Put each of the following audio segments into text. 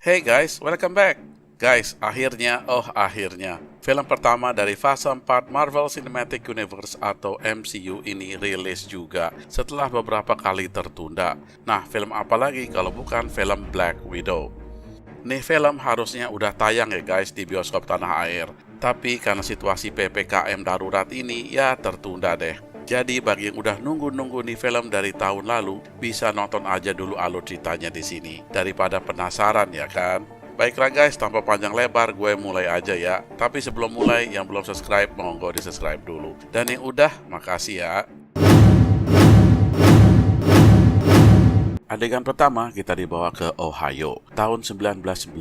Hey guys, welcome back. Guys, akhirnya, film pertama dari fase 4 Marvel Cinematic Universe atau MCU ini rilis juga setelah beberapa kali tertunda. Nah, film apa lagi kalau bukan film Black Widow? Nih film harusnya udah tayang ya guys di bioskop tanah air. Tapi karena situasi PPKM darurat ini ya tertunda deh. Jadi bagi yang udah nunggu-nunggu nih film dari tahun lalu, bisa nonton aja dulu alur ceritanya di sini daripada penasaran ya kan? Baiklah guys, tanpa panjang lebar gue mulai aja ya. Tapi sebelum mulai, yang belum subscribe monggo di subscribe dulu. Dan yang udah, makasih ya. Adegan pertama kita dibawa ke Ohio, tahun 1995.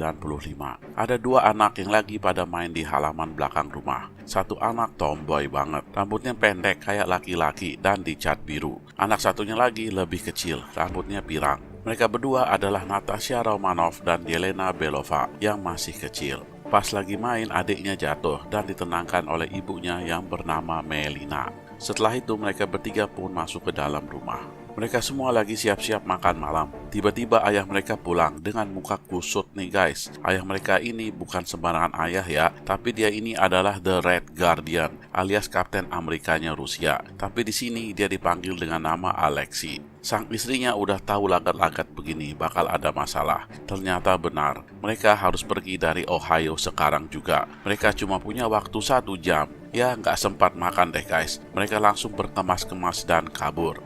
Ada dua anak yang lagi pada main di halaman belakang rumah. Satu anak tomboy banget, rambutnya pendek kayak laki-laki dan dicat biru. Anak satunya lagi lebih kecil, rambutnya pirang. Mereka berdua adalah Natasha Romanoff dan Yelena Belova yang masih kecil. Pas lagi main, adiknya jatuh dan ditenangkan oleh ibunya yang bernama Melina. Setelah itu mereka bertiga pun masuk ke dalam rumah. Mereka semua lagi siap-siap makan malam. Tiba-tiba ayah mereka pulang dengan muka kusut nih guys. Ayah mereka ini bukan sembarangan ayah ya, tapi dia ini adalah The Red Guardian alias Kapten Amerikanya Rusia. Tapi di sini dia dipanggil dengan nama Alexei. Sang istrinya udah tahu lagat-lagat begini bakal ada masalah. Ternyata benar, mereka harus pergi dari Ohio sekarang juga. Mereka cuma punya waktu 1 jam. Ya nggak sempat makan deh guys. Mereka langsung berkemas-kemas dan kabur.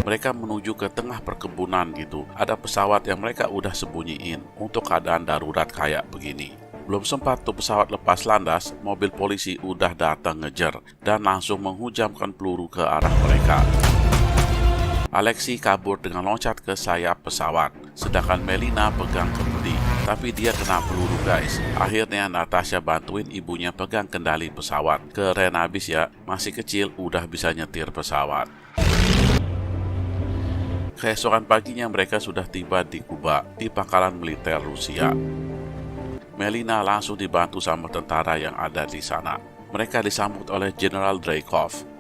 Mereka menuju ke tengah perkebunan gitu. Ada pesawat yang mereka udah sembunyiin untuk keadaan darurat kayak begini. Belum sempat tuh pesawat lepas landas, mobil polisi udah datang ngejar dan langsung menghujamkan peluru ke arah mereka. Alexei kabur dengan loncat ke sayap pesawat, sedangkan Melina pegang kemudi. Tapi dia kena peluru guys. Akhirnya Natasha bantuin ibunya pegang kendali pesawat. Keren abis ya, masih kecil udah bisa nyetir pesawat. Keesokan paginya mereka sudah tiba di Kuba, di pangkalan militer Rusia. Melina langsung dibantu sama tentara yang ada di sana. Mereka disambut oleh General Dreykov.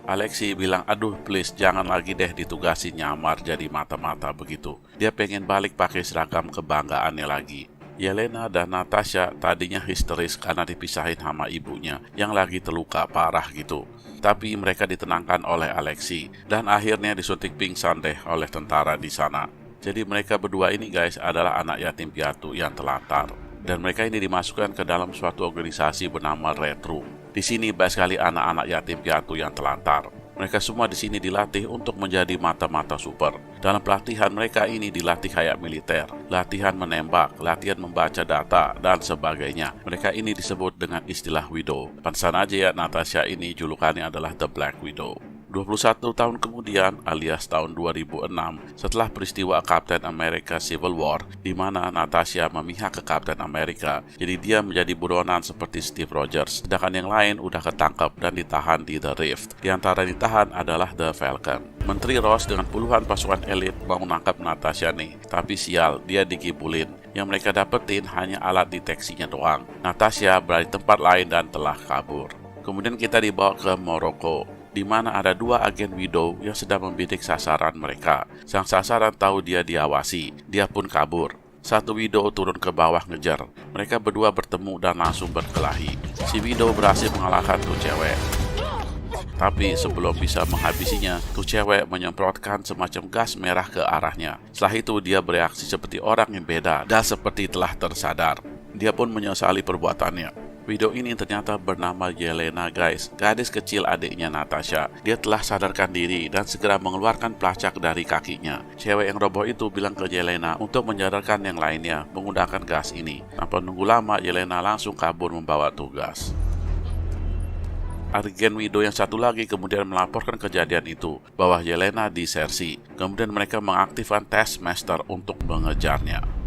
Alexei bilang, aduh please jangan lagi deh ditugasi nyamar jadi mata-mata begitu. Dia pengen balik pakai seragam kebanggaannya lagi. Yelena dan Natasha tadinya histeris karena dipisahin sama ibunya yang lagi terluka parah gitu. Tapi mereka ditenangkan oleh Alexei dan akhirnya disuntik pingsan deh oleh tentara di sana. Jadi mereka berdua ini guys adalah anak yatim piatu yang telantar. Dan mereka ini dimasukkan ke dalam suatu organisasi bernama Red Room. Di sini banyak sekali anak-anak yatim piatu yang telantar. Mereka semua di sini dilatih untuk menjadi mata-mata super. Dalam pelatihan mereka ini dilatih kayak militer, latihan menembak, latihan membaca data, dan sebagainya. Mereka ini disebut dengan istilah Widow. Pantesan aja ya Natasha ini julukannya adalah The Black Widow. 21 tahun kemudian alias tahun 2006 setelah peristiwa Captain America Civil War di mana Natasha memihak ke Captain America, jadi dia menjadi buronan seperti Steve Rogers, sedangkan yang lain udah ketangkap dan ditahan di The Rift. Di antara yang ditahan adalah The Falcon. Menteri Ross dengan puluhan pasukan elit mau menangkap Natasha nih, tapi sial dia dikibulin. Yang mereka dapetin hanya alat deteksinya doang. Natasha berada di tempat lain dan telah kabur. Kemudian kita dibawa ke Maroko, di mana ada dua agen Widow yang sedang membidik sasaran mereka. Sang sasaran tahu dia diawasi, dia pun kabur. Satu Widow turun ke bawah ngejar. Mereka berdua bertemu dan langsung berkelahi. Si Widow berhasil mengalahkan tuh cewek. Tapi sebelum bisa menghabisinya, tuh cewek menyemprotkan semacam gas merah ke arahnya. Setelah itu dia bereaksi seperti orang yang beda dan seperti telah tersadar. Dia pun menyesali perbuatannya. Widow ini ternyata bernama Yelena guys, gadis kecil adiknya Natasha. Dia telah sadarkan diri dan segera mengeluarkan pelacak dari kakinya. Cewek yang roboh itu bilang ke Yelena untuk menyadarkan yang lainnya menggunakan gas ini. Tanpa nunggu lama, Yelena langsung kabur membawa tugas. Agen Widow yang satu lagi kemudian melaporkan kejadian itu bahwa Yelena disersi. Kemudian mereka mengaktifkan Taskmaster untuk mengejarnya.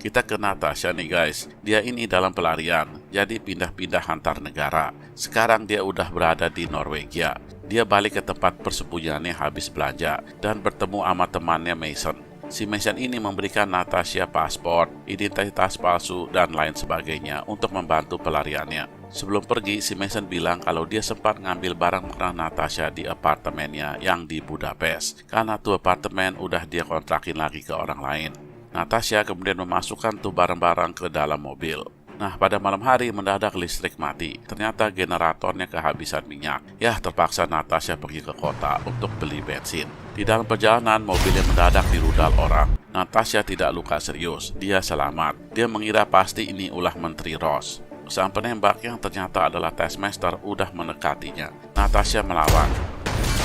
Kita ke Natasha nih guys, dia ini dalam pelarian, jadi pindah-pindah antar negara. Sekarang dia udah berada di Norwegia. Dia balik ke tempat persembunyiannya habis belanja dan bertemu sama temannya Mason. Si Mason ini memberikan Natasha paspor, identitas palsu, dan lain sebagainya untuk membantu pelariannya. Sebelum pergi, si Mason bilang kalau dia sempat ngambil barang-barang Natasha di apartemennya yang di Budapest. Karena tuh apartemen udah dia kontrakin lagi ke orang lain. Natasha kemudian memasukkan tuh barang-barang ke dalam mobil. Nah, pada malam hari mendadak listrik mati. Ternyata generatornya kehabisan minyak. Ya, terpaksa Natasha pergi ke kota untuk beli bensin. Di dalam perjalanan, mobilnya mendadak dirudal orang. Natasha tidak luka serius. Dia selamat. Dia mengira pasti ini ulah Menteri Ross. Sang penembak yang ternyata adalah Taskmaster udah mendekatinya. Natasha melawan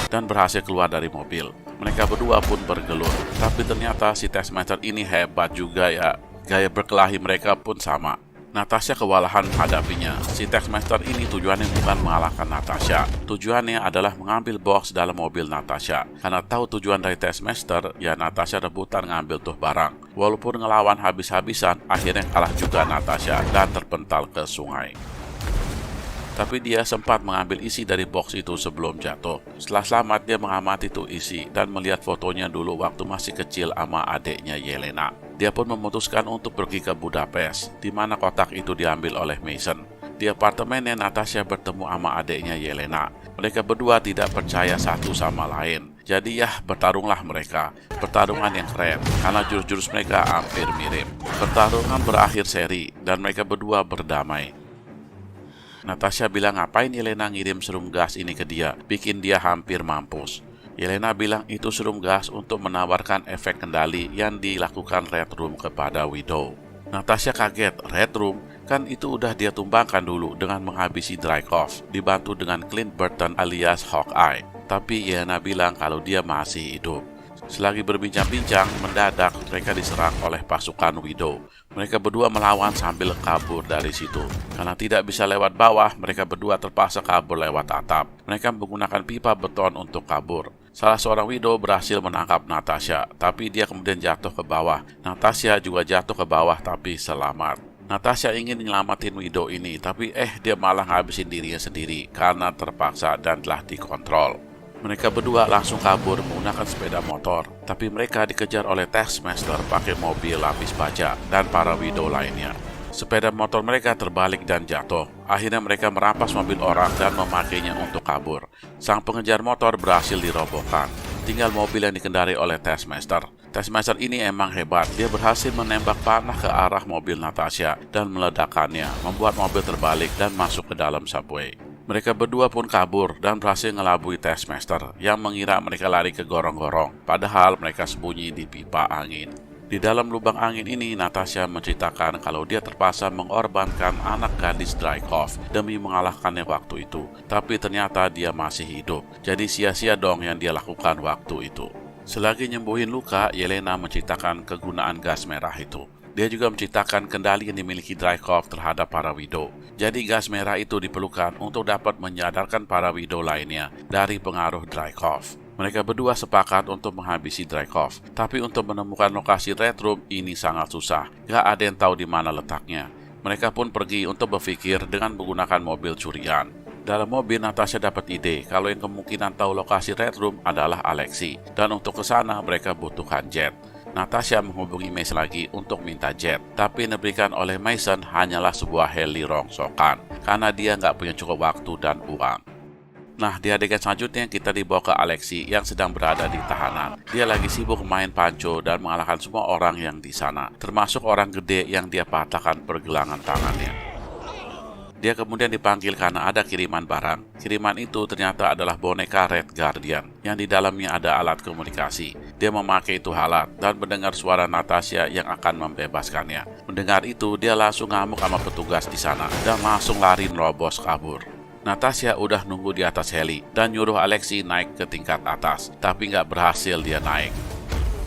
dan berhasil keluar dari mobil. Mereka berdua pun bergelur. Tapi ternyata si Taskmaster ini hebat juga ya. Gaya berkelahi mereka pun sama. Natasha kewalahan menghadapinya. Si Taskmaster ini tujuannya bukan mengalahkan Natasha. Tujuannya adalah mengambil box dalam mobil Natasha. Karena tahu tujuan dari Taskmaster, ya Natasha rebutan ngambil tuh barang. Walaupun ngelawan habis-habisan, akhirnya kalah juga Natasha dan terpental ke sungai. Tapi dia sempat mengambil isi dari box itu sebelum jatuh. Setelah selamat, dia mengamati tuh isi dan melihat fotonya dulu waktu masih kecil sama adiknya Yelena. Dia pun memutuskan untuk pergi ke Budapest, di mana kotak itu diambil oleh Mason. Di apartemennya, Natasha bertemu sama adiknya Yelena. Mereka berdua tidak percaya satu sama lain. Jadi ya, bertarunglah mereka. Pertarungan yang keren, karena jurus-jurus mereka hampir mirip. Pertarungan berakhir seri, dan mereka berdua berdamai. Natasha bilang ngapain Yelena ngirim serum gas ini ke dia, bikin dia hampir mampus. Yelena bilang itu serum gas untuk menawarkan efek kendali yang dilakukan Red Room kepada Widow. Natasha kaget, Red Room kan itu udah dia tumbangkan dulu dengan menghabisi Dreykov, dibantu dengan Clint Burton alias Hawkeye. Tapi Yelena bilang kalau dia masih hidup. Selagi berbincang-bincang, mendadak mereka diserang oleh pasukan Widow. Mereka berdua melawan sambil kabur dari situ. Karena tidak bisa lewat bawah, mereka berdua terpaksa kabur lewat atap. Mereka menggunakan pipa beton untuk kabur. Salah seorang Widow berhasil menangkap Natasha, tapi dia kemudian jatuh ke bawah. Natasha juga jatuh ke bawah tapi selamat. Natasha ingin menyelamatin Widow ini, tapi dia malah ngabisin dirinya sendiri karena terpaksa dan telah dikontrol. Mereka berdua langsung kabur menggunakan sepeda motor, tapi mereka dikejar oleh Taskmaster pakai mobil lapis baja dan para Widow lainnya. Sepeda motor mereka terbalik dan jatuh. Akhirnya mereka merampas mobil orang dan memakainya untuk kabur. Sang pengejar motor berhasil dirobohkan. Tinggal mobil yang dikendari oleh Taskmaster. Taskmaster ini emang hebat. Dia berhasil menembak panah ke arah mobil Natasha dan meledakkannya, membuat mobil terbalik dan masuk ke dalam subway. Mereka berdua pun kabur dan berhasil ngelabui Taskmaster yang mengira mereka lari ke gorong-gorong, padahal mereka sembunyi di pipa angin. Di dalam lubang angin ini, Natasha menceritakan kalau dia terpaksa mengorbankan anak gadis Dreykov demi mengalahkannya waktu itu. Tapi ternyata dia masih hidup, jadi sia-sia dong yang dia lakukan waktu itu. Selagi nyembuhin luka, Yelena menceritakan kegunaan gas merah itu. Dia juga menceritakan kendali yang dimiliki Dreykov terhadap para Widow. Jadi gas merah itu diperlukan untuk dapat menyadarkan para Widow lainnya dari pengaruh Dreykov. Mereka berdua sepakat untuk menghabisi Dreykov, tapi untuk menemukan lokasi Red Room ini sangat susah. Gak ada yang tahu di mana letaknya. Mereka pun pergi untuk berpikir dengan menggunakan mobil curian. Dalam mobil, Natasha dapat ide kalau yang kemungkinan tahu lokasi Red Room adalah Alexei, dan untuk ke sana mereka butuhkan jet. Natasha menghubungi Mason lagi untuk minta jet, tapi yang diberikan oleh Mason hanyalah sebuah heli rongsokan, karena dia nggak punya cukup waktu dan uang. Nah, di adegan selanjutnya kita dibawa ke Alexei yang sedang berada di tahanan. Dia lagi sibuk main panco dan mengalahkan semua orang yang di sana, termasuk orang gede yang dia patahkan pergelangan tangannya. Dia kemudian dipanggil karena ada kiriman barang. Kiriman itu ternyata adalah boneka Red Guardian, yang di dalamnya ada alat komunikasi. Dia memakai itu alat dan mendengar suara Natasha yang akan membebaskannya. Mendengar itu, dia langsung ngamuk sama petugas di sana dan langsung lari nerobos kabur. Natasha udah nunggu di atas heli dan nyuruh Alexei naik ke tingkat atas, tapi nggak berhasil dia naik.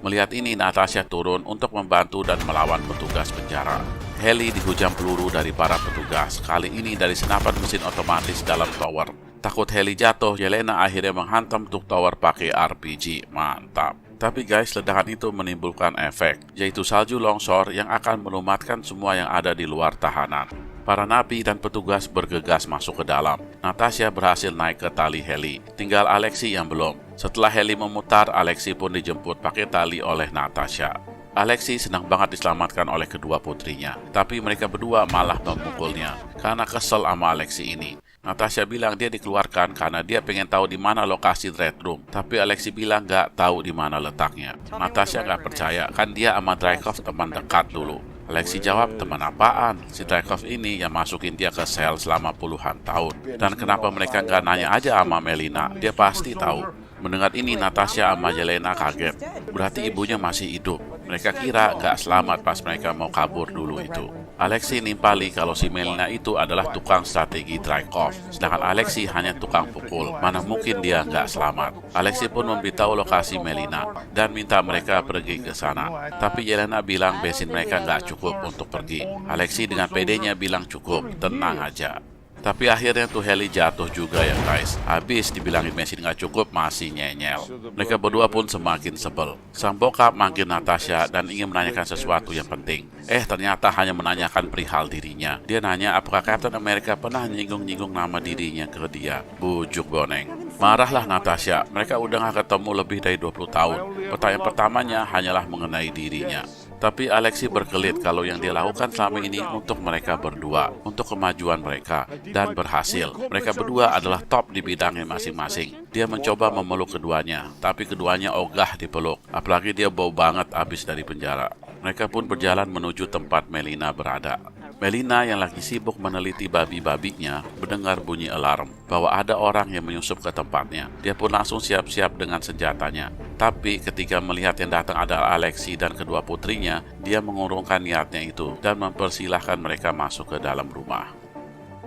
Melihat ini, Natasha turun untuk membantu dan melawan petugas penjara. Heli dihujam peluru dari para petugas, kali ini dari senapan mesin otomatis dalam tower. Takut heli jatuh, Yelena akhirnya menghantam tuh tower pakai RPG. Mantap. Tapi guys, ledakan itu menimbulkan efek, yaitu salju longsor yang akan melumatkan semua yang ada di luar tahanan. Para napi dan petugas bergegas masuk ke dalam. Natasha berhasil naik ke tali heli, tinggal Alexei yang belum. Setelah heli memutar, Alexei pun dijemput pakai tali oleh Natasha. Alexei senang banget diselamatkan oleh kedua putrinya, tapi mereka berdua malah memukulnya karena kesel sama Alexei ini. Natasha bilang dia dikeluarkan karena dia pengen tahu di mana lokasi Red Room, tapi Alexei bilang nggak tahu di mana letaknya. Natasha nggak percaya, kan dia sama Dreykov teman dekat dulu. Alexei jawab, teman apaan? Si Dreykov ini yang masukin dia ke sel selama puluhan tahun. Dan kenapa mereka nggak nanya aja sama Melina? Dia pasti tahu. Mendengar ini, Natasha sama Yelena kaget. Berarti ibunya masih hidup. Mereka kira nggak selamat pas mereka mau kabur dulu itu. Alexei nimpali kalau si Melina itu adalah tukang strategi Dreykov, sedangkan Alexei hanya tukang pukul. Mana mungkin dia nggak selamat. Alexei pun memberitahu lokasi Melina dan minta mereka pergi ke sana. Tapi Yelena bilang bensin mereka nggak cukup untuk pergi. Alexei dengan pedenya bilang cukup, tenang aja. Tapi akhirnya tuh heli jatuh juga ya guys. Habis dibilangin bensin nggak cukup masih nyenyel. Mereka berdua pun semakin sebel. Sang bokap manggil Natasha dan ingin menanyakan sesuatu yang penting. Ternyata hanya menanyakan perihal dirinya. Dia nanya apakah Captain America pernah nyinggung-nyinggung nama dirinya ke dia. Bujuk boneng. Marahlah Natasha. Mereka udah nggak ketemu lebih dari 20 tahun. Pertanyaan pertamanya hanyalah mengenai dirinya. Tapi Alexei berkelit kalau yang dia lakukan selama ini untuk mereka berdua, untuk kemajuan mereka, dan berhasil. Mereka berdua adalah top di bidangnya masing-masing. Dia mencoba memeluk keduanya, tapi keduanya ogah dipeluk, apalagi dia bau banget habis dari penjara. Mereka pun berjalan menuju tempat Melina berada. Melina yang lagi sibuk meneliti babi-babinya mendengar bunyi alarm bahwa ada orang yang menyusup ke tempatnya. Dia pun langsung siap-siap dengan senjatanya. Tapi ketika melihat yang datang adalah Alexei dan kedua putrinya, dia mengurungkan niatnya itu dan mempersilahkan mereka masuk ke dalam rumah.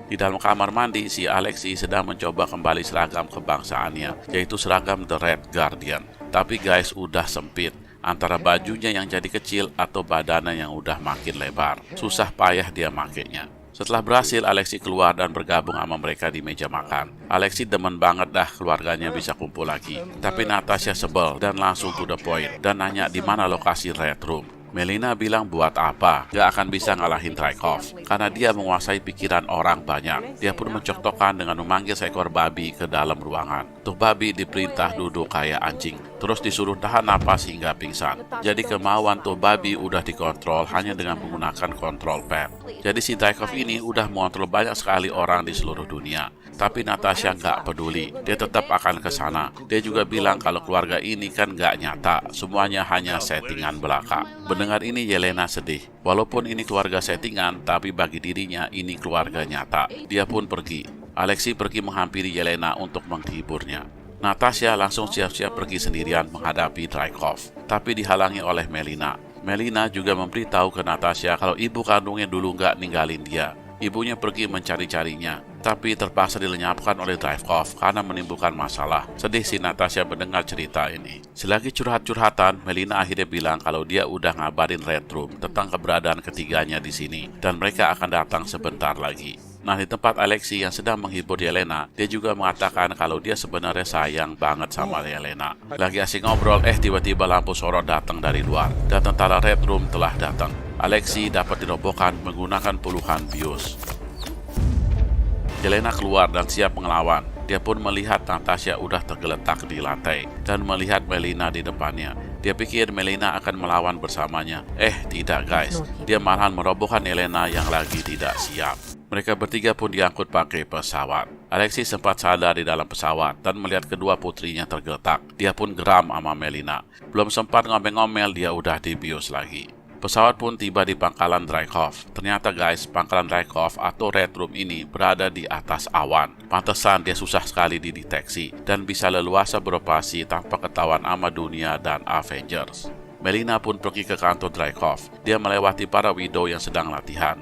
Di dalam kamar mandi, si Alexei sedang mencoba kembali seragam kebangsaannya, yaitu seragam The Red Guardian. Tapi guys, udah sempit. Antara bajunya yang jadi kecil atau badannya yang udah makin lebar. Susah payah dia makainya. Setelah berhasil, Alexei keluar dan bergabung sama mereka di meja makan. Alexei demen banget dah keluarganya bisa kumpul lagi. Tapi Natasha sebel dan langsung to the point dan nanya di mana lokasi Red Room. Melina bilang buat apa, gak akan bisa ngalahin Dreykov karena dia menguasai pikiran orang banyak. Dia pun mencoktokan dengan memanggil seekor babi ke dalam ruangan. Tuh babi diperintah duduk kayak anjing, terus disuruh tahan napas hingga pingsan. Jadi kemauan tuh babi udah dikontrol hanya dengan menggunakan control pad. Jadi si Dreykov ini udah mengontrol banyak sekali orang di seluruh dunia. Tapi Natasha nggak peduli, dia tetap akan ke sana. Dia juga bilang kalau keluarga ini kan nggak nyata, semuanya hanya settingan belaka. Mendengar ini Yelena sedih. Walaupun ini keluarga settingan, tapi bagi dirinya ini keluarga nyata. Dia pun pergi. Alexei pergi menghampiri Yelena untuk menghiburnya. Natasha langsung siap-siap pergi sendirian menghadapi Dreykov, tapi dihalangi oleh Melina. Melina juga memberitahu ke Natasha kalau ibu kandungnya dulu nggak ninggalin dia. Ibunya pergi mencari-carinya, tapi terpaksa dilenyapkan oleh Dreykov karena menimbulkan masalah. Sedih si Natasha mendengar cerita ini. Selagi curhat-curhatan, Melina akhirnya bilang kalau dia udah ngabarin Red Room tentang keberadaan ketiganya di sini, dan mereka akan datang sebentar lagi. Nah, di tempat Alexei yang sedang menghibur Yelena, dia juga mengatakan kalau dia sebenarnya sayang banget sama Yelena. Lagi asik ngobrol, tiba-tiba lampu sorot datang dari luar, dan tentara Red Room telah datang. Alexei dapat dirobohkan menggunakan puluhan bius. Yelena keluar dan siap melawan. Dia pun melihat Natasha udah tergeletak di lantai dan melihat Melina di depannya. Dia pikir Melina akan melawan bersamanya. Tidak guys. Dia malahan merobohkan Yelena yang lagi tidak siap. Mereka bertiga pun diangkut pakai pesawat. Alexei sempat sadar di dalam pesawat dan melihat kedua putrinya tergeletak. Dia pun geram sama Melina. Belum sempat ngomel-ngomel dia udah dibius lagi. Pesawat pun tiba di pangkalan Dreykov. Ternyata guys, pangkalan Dreykov atau Red Room ini berada di atas awan. Pantesan dia susah sekali dideteksi dan bisa leluasa beroperasi tanpa ketahuan sama dunia dan Avengers. Melina pun pergi ke kantor Dreykov. Dia melewati para widow yang sedang latihan.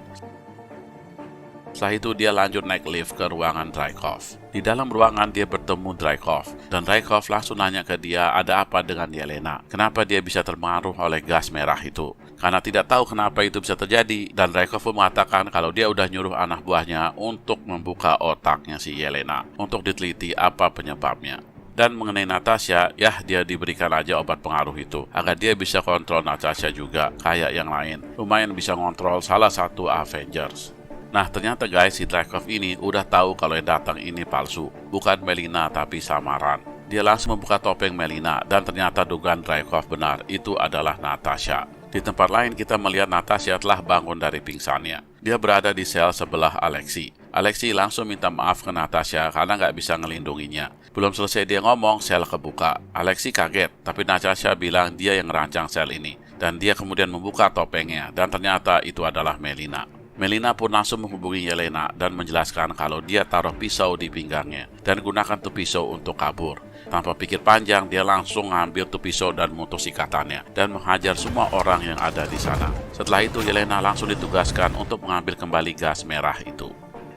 Setelah itu dia lanjut naik lift ke ruangan Dreykov. Di dalam ruangan dia bertemu Dreykov, dan Dreykov langsung nanya ke dia ada apa dengan Yelena. Kenapa dia bisa terpengaruh oleh gas merah itu? Karena tidak tahu kenapa itu bisa terjadi, dan Dreykov pun mengatakan kalau dia udah nyuruh anak buahnya untuk membuka otaknya si Yelena, untuk diteliti apa penyebabnya. Dan mengenai Natasha, dia diberikan aja obat pengaruh itu, agar dia bisa kontrol Natasha juga, kayak yang lain. Lumayan bisa ngontrol salah satu Avengers. Nah, ternyata guys, si Dreykov ini udah tahu kalau yang datang ini palsu, bukan Melina tapi samaran. Dia langsung membuka topeng Melina dan ternyata dugaan Dreykov benar, itu adalah Natasha. Di tempat lain kita melihat Natasha telah bangun dari pingsannya. Dia berada di sel sebelah Alexei. Alexei langsung minta maaf ke Natasha karena nggak bisa ngelindunginya. Belum selesai dia ngomong, sel kebuka. Alexei kaget, tapi Natasha bilang dia yang merancang sel ini. Dan dia kemudian membuka topengnya, dan ternyata itu adalah Melina. Melina pun langsung menghubungi Yelena dan menjelaskan kalau dia taruh pisau di pinggangnya dan gunakan tuh pisau untuk kabur. Tanpa pikir panjang, dia langsung mengambil tuh pisau dan memutus ikatannya dan menghajar semua orang yang ada di sana. Setelah itu, Yelena langsung ditugaskan untuk mengambil kembali gas merah itu.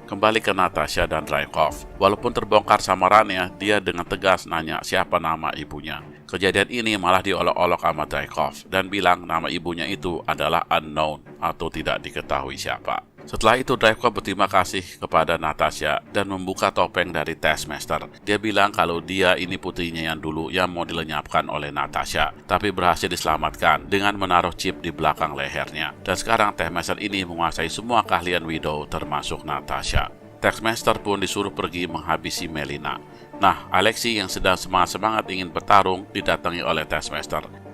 Kembali ke Natasha dan Dreykov. Walaupun terbongkar samarannya, dia dengan tegas nanya siapa nama ibunya. Kejadian ini malah diolok-olok sama Dreykov dan bilang nama ibunya itu adalah unknown atau tidak diketahui siapa. Setelah itu Dreykov berterima kasih kepada Natasha dan membuka topeng dari Taskmaster. Dia bilang kalau dia ini putrinya yang dulu yang mau dilenyapkan oleh Natasha, tapi berhasil diselamatkan dengan menaruh chip di belakang lehernya. Dan sekarang Taskmaster ini menguasai semua keahlian Widow termasuk Natasha. Taskmaster pun disuruh pergi menghabisi Melina. Nah, Alexei yang sedang semangat-semangat ingin bertarung didatangi oleh Taskmaster.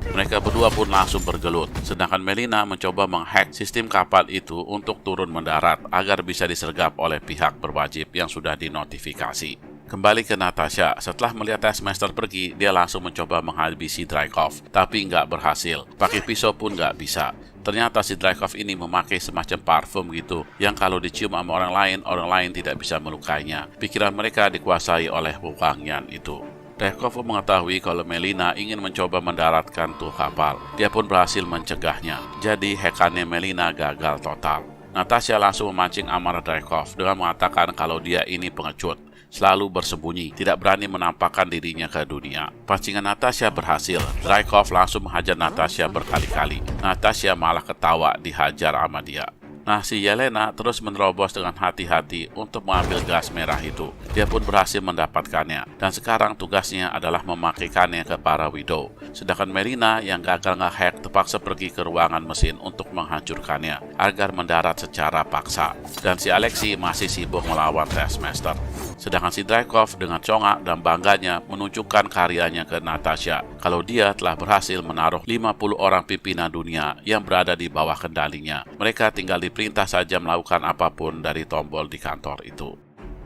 Mereka berdua pun langsung bergelut, sedangkan Melina mencoba menghack sistem kapal itu untuk turun mendarat agar bisa disergap oleh pihak berwajib yang sudah dinotifikasi. Kembali ke Natasha, setelah melihat Taskmaster pergi, dia langsung mencoba menghabisi Dreykov, tapi nggak berhasil. Pakai pisau pun nggak bisa. Ternyata si Dreykov ini memakai semacam parfum gitu, yang kalau dicium sama orang lain tidak bisa melukainya. Pikiran mereka dikuasai oleh wewangian itu. Dreykov mengetahui kalau Melina ingin mencoba mendaratkan tuh kapal. Dia pun berhasil mencegahnya. Jadi hekannya Melina gagal total. Natasha langsung memancing amarah Dreykov dengan mengatakan kalau dia ini pengecut, selalu bersembunyi, tidak berani menampakkan dirinya ke dunia. Pancingan Natasha berhasil. Dreykov langsung menghajar Natasha berkali-kali. Natasha malah ketawa dihajar sama dia. Nah, si Yelena terus menerobos dengan hati-hati untuk mengambil gas merah itu. Dia pun berhasil mendapatkannya, dan sekarang tugasnya adalah memakaikannya ke para Widow. Sedangkan Melina yang gagal nge-hack terpaksa pergi ke ruangan mesin untuk menghancurkannya agar mendarat secara paksa. Dan si Alexei masih sibuk melawan Taskmaster. Sedangkan si Dreykov dengan congak dan bangganya menunjukkan karyanya ke Natasha kalau dia telah berhasil menaruh 50 orang pimpinan dunia yang berada di bawah kendalinya. Mereka tinggal diperintah saja melakukan apapun dari tombol di kantor itu.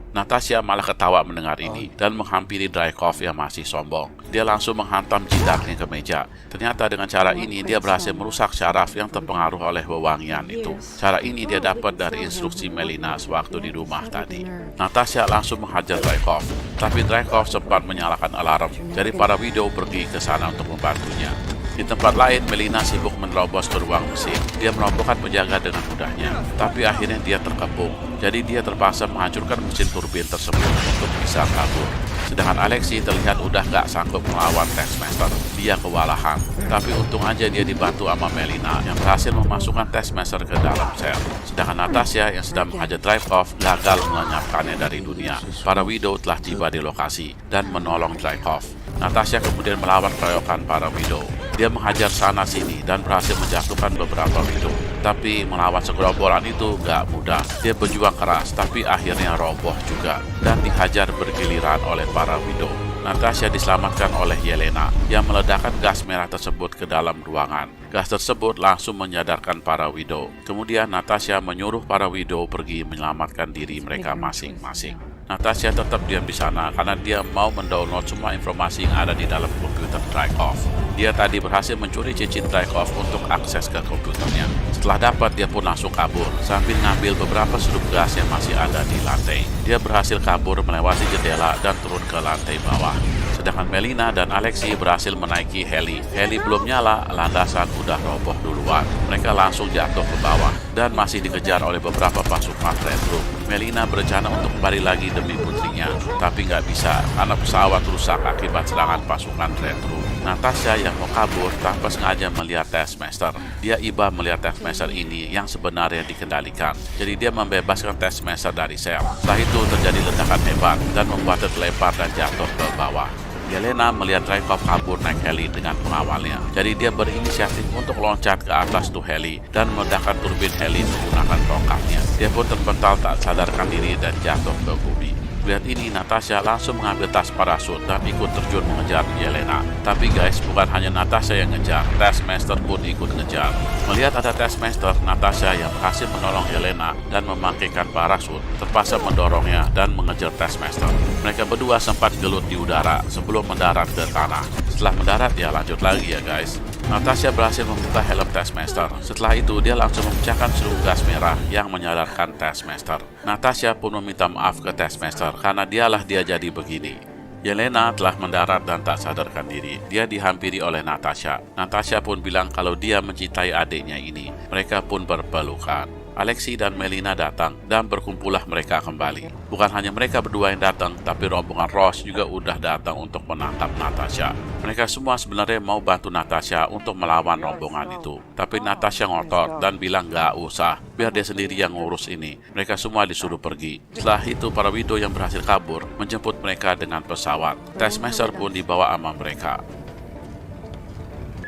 Natasha malah ketawa mendengar ini dan menghampiri Dreykov yang masih sombong. Dia langsung menghantam jindaknya ke meja. Ternyata dengan cara ini dia berhasil merusak syaraf yang terpengaruh oleh wewangian itu. Cara ini dia dapat dari instruksi Melina sewaktu di rumah tadi. Natasha langsung menghajar Dreykov, tapi Dreykov sempat menyalakan alarm. Jadi para Widow pergi ke sana untuk membantunya. Di tempat lain, Melina sibuk menerobos ke ruang mesin. Dia merobohkan penjaga dengan mudahnya, tapi akhirnya dia terkepung. Jadi dia terpaksa menghancurkan mesin turbin tersebut untuk bisa kabur. Sedangkan Alexei terlihat udah gak sanggup melawan Taskmaster. Dia kewalahan, tapi untung aja dia dibantu sama Melina yang berhasil memasukkan Taskmaster ke dalam sel. Sedangkan Natasha yang sedang menghajar Dreykov gagal melenyapkannya dari dunia. Para Widow telah tiba di lokasi dan menolong Dreykov. Natasha kemudian melawan keroyokan para Widow. Dia menghajar sana-sini dan berhasil menjatuhkan beberapa Widow. Tapi melawan segerombolan itu gak mudah. Dia berjuang keras, tapi akhirnya roboh juga dan dihajar bergiliran oleh para Widow. Natasha diselamatkan oleh Yelena yang meledakkan gas merah tersebut ke dalam ruangan. Gas tersebut langsung menyadarkan para Widow. Kemudian Natasha menyuruh para Widow pergi menyelamatkan diri mereka masing-masing. Natasha tetap diam di sana karena dia mau mendownload semua informasi yang ada di dalam komputer Dreykov. Dia tadi berhasil mencuri cincin Dreykov untuk akses ke komputernya. Setelah dapat, dia pun langsung kabur sambil ngambil beberapa sedup gas yang masih ada di lantai. Dia berhasil kabur melewati jendela dan turun ke lantai bawah. Sedangkan Melina dan Alexei berhasil menaiki heli. Heli belum nyala, landasan udah roboh duluan. Mereka langsung jatuh ke bawah dan masih dikejar oleh beberapa pasukan Red Room. Melina berencana untuk kembali lagi demi putrinya, tapi nggak bisa karena pesawat rusak akibat serangan pasukan Red Room. Natasha yang mau kabur tanpa sengaja melihat Taskmaster. Dia iba melihat Taskmaster ini yang sebenarnya dikendalikan. Jadi dia membebaskan Taskmaster dari sel. Setelah itu terjadi ledakan hebat dan membuatnya terlempar dan jatuh ke bawah. Yelena melihat Dreykov kabur naik heli dengan pengawalnya. Jadi dia berinisiatif untuk loncat ke atas tuh heli dan meledakkan turbin heli menggunakan tongkatnya. Dia pun terpental tak sadarkan diri dan jatuh ke bumi. Lihat ini, Natasha langsung mengambil tas parasut dan ikut terjun mengejar Yelena. Tapi guys, bukan hanya Natasha yang ngejar, Taskmaster pun ikut ngejar. Melihat ada Taskmaster, Natasha yang berhasil menolong Yelena dan memakaikan parasut terpaksa mendorongnya dan mengejar Taskmaster. Mereka berdua sempat gelut di udara sebelum mendarat ke tanah. Setelah mendarat, ya lanjut lagi ya guys. Natasha berhasil membuka helm Taskmaster. Setelah itu, dia langsung memecahkan seluruh gas merah yang menyadarkan Taskmaster. Natasha pun meminta maaf ke Taskmaster karena dia jadi begini. Yelena telah mendarat dan tak sadarkan diri. Dia dihampiri oleh Natasha. Natasha pun bilang kalau dia mencintai adiknya ini. Mereka pun berpelukan. Alexei dan Melina datang dan berkumpullah mereka kembali. Bukan hanya mereka berdua yang datang, tapi rombongan Ross juga udah datang untuk menangkap Natasha. Mereka semua sebenarnya mau bantu Natasha untuk melawan rombongan itu. Tapi Natasha ngotot dan bilang gak usah, biar dia sendiri yang ngurus ini. Mereka semua disuruh pergi. Setelah itu, para widow yang berhasil kabur menjemput mereka dengan pesawat. Taskmaster pun dibawa sama mereka.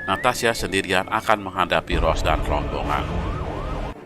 Natasha sendirian akan menghadapi Ross dan rombongan.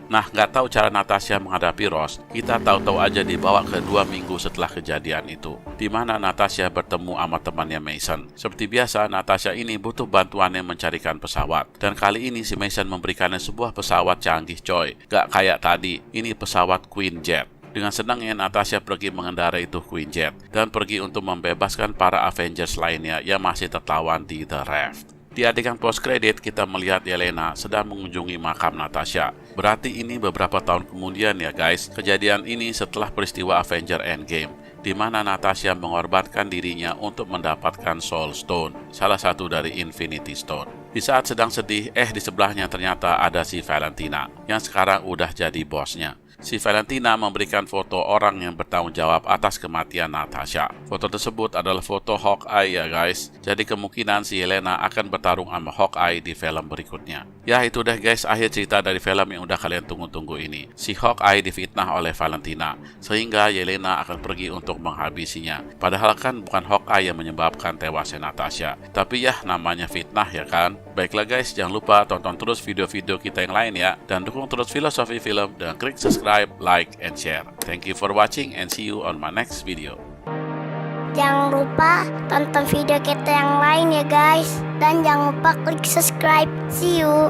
Nah, nggak tahu cara Natasha menghadapi Ross, kita tahu-tahu aja dibawa ke 2 minggu setelah kejadian itu, di mana Natasha bertemu sama temannya Mason. Seperti biasa, Natasha ini butuh bantuannya mencarikan pesawat, dan kali ini si Mason memberikannya sebuah pesawat canggih coy. Gak kayak tadi, ini pesawat Queen Jet. Dengan senangnya Natasha pergi mengendarai itu Queen Jet, dan pergi untuk membebaskan para Avengers lainnya yang masih tertawan di The Raft. Di adegan post-credit, kita melihat Yelena sedang mengunjungi makam Natasha. Berarti ini beberapa tahun kemudian ya guys. Kejadian ini setelah peristiwa Avenger Endgame, di mana Natasha mengorbankan dirinya untuk mendapatkan Soul Stone, salah satu dari Infinity Stone. Di saat sedang sedih, di sebelahnya ternyata ada si Valentina, yang sekarang udah jadi bosnya. Si Valentina memberikan foto orang yang bertanggung jawab atas kematian Natasha. Foto tersebut adalah foto Hawkeye ya guys. Jadi kemungkinan si Yelena akan bertarung sama Hawkeye di film berikutnya. Ya itu deh guys, akhir cerita dari film yang udah kalian tunggu-tunggu ini. Si Hawkeye difitnah oleh Valentina, sehingga Yelena akan pergi untuk menghabisinya. Padahal kan bukan Hawkeye yang menyebabkan tewasnya Natasha. Tapi ya namanya fitnah ya kan. Baiklah guys, jangan lupa tonton terus video-video kita yang lain ya. Dan dukung terus Filosofi Film dan klik subscribe, like, and share. Thank you for watching and see you on my next video. Jangan lupa tonton video kita yang lain ya guys. Dan jangan lupa klik subscribe. See you.